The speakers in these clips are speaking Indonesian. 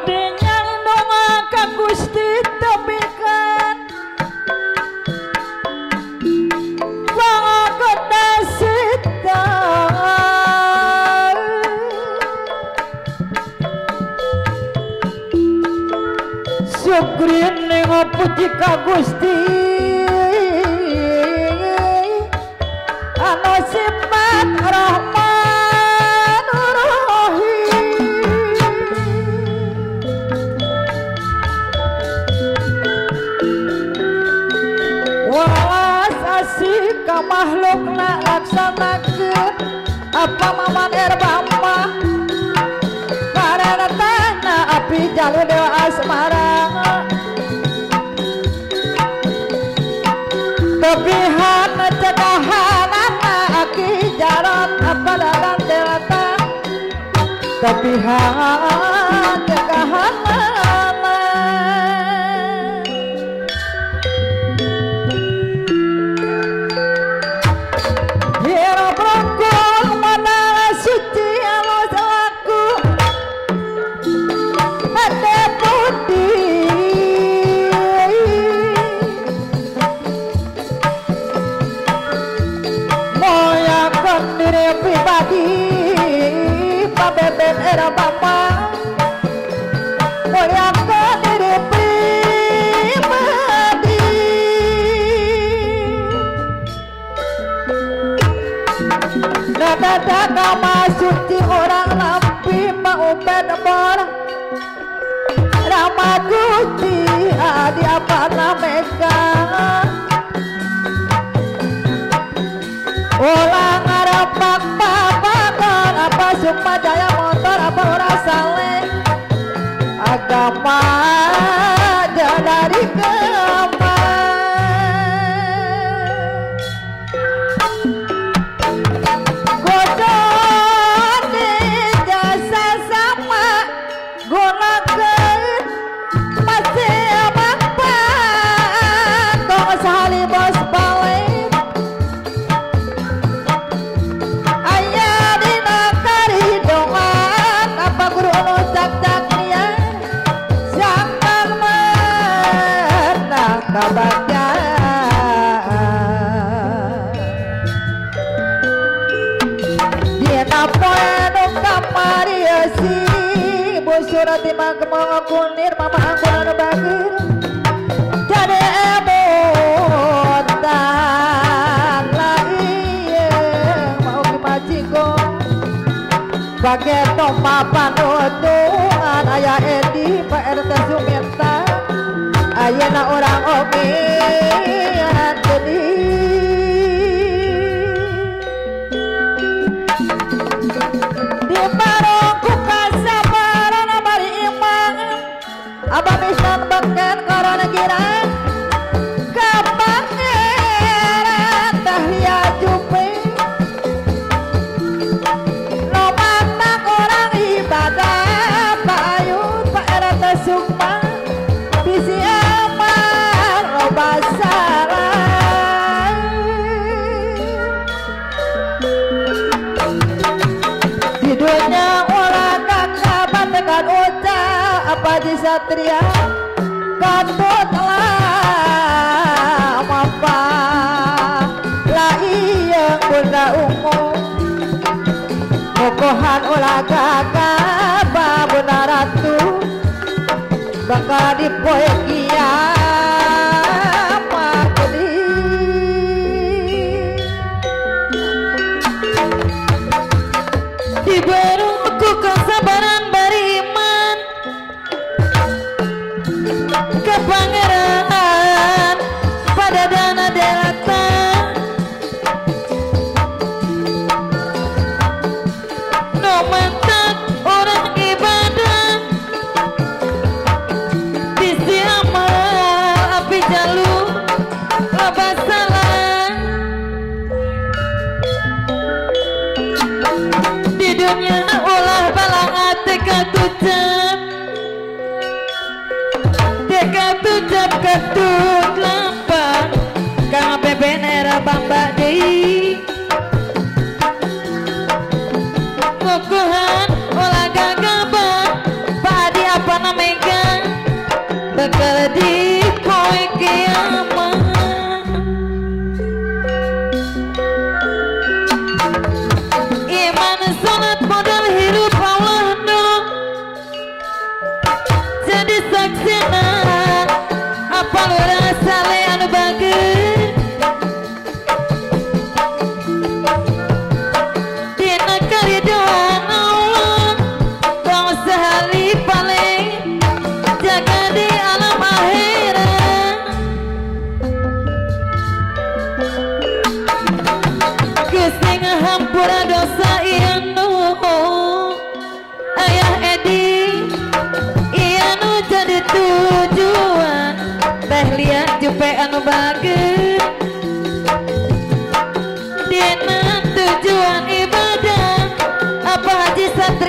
Adinya nunga ka Gusti tepikan pangakodasita Sugrin ning puji ka Gusti anu sifat Rahman Rahim walas asih ka makhlukna laksanakeun apa maman erbamba karenatana api jalur dewa asmara kebihan cegahanana aki jarot apa dalam delata kebihan cegahanana hirap rangkul mana suci anu selaku hati putih moyakan diri pribadi pabeben era bapa moyakan diri pribadi nadada kama suci orang lampi maupet orang Rama Gusti adi apa nameka ulang arapak papakan apa sukma jaya motor apa ora saleh agama jadari kema godon di jasa sama gunakan masih apa kong sehali bos balik ayah dina karidongan apa guru nu cak-cak nia siangkan menang kabagyan dina poe nu kamari si surati magma kunir mama angkul anu bagir jadi emotan lain mau kimaciko bagai toma panutuan ayah Edi Pak RT Sumenta ayana orang omian jadi di barongku kasabaran bari iman abah pisan beken karana girang kapangeran tahlia jupe lomatang orang ibadah Pak Ayun Pak RT Sukma bisi aman loba salah di dunia orang kakak tekan ucap apa di satria katutlah apa lah iya bunda ungu kokohan ulah kakak bunda ratu bakal dipoe kiamat diberiku kesabaran beriman ke pangeran pada dana delata no mantak orang ibadah bisi amal api jalur loba salah di dunia ulah balang ate katucap dekatucap katut lampang kang bebenera bamba deui ngukuhan ulah gagabah padi apa nama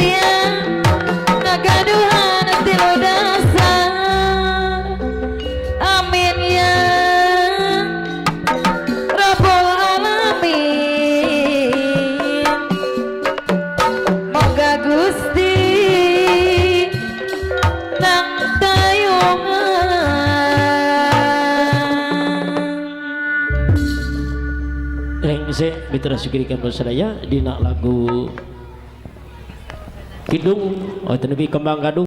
ya nagaduhan tilu dasar amin ya Rabbul Alamin moga Gusti nang tayungan Lengse mitra sugirikan sadaya dina lagu Kidung oh tenepi kembang gadung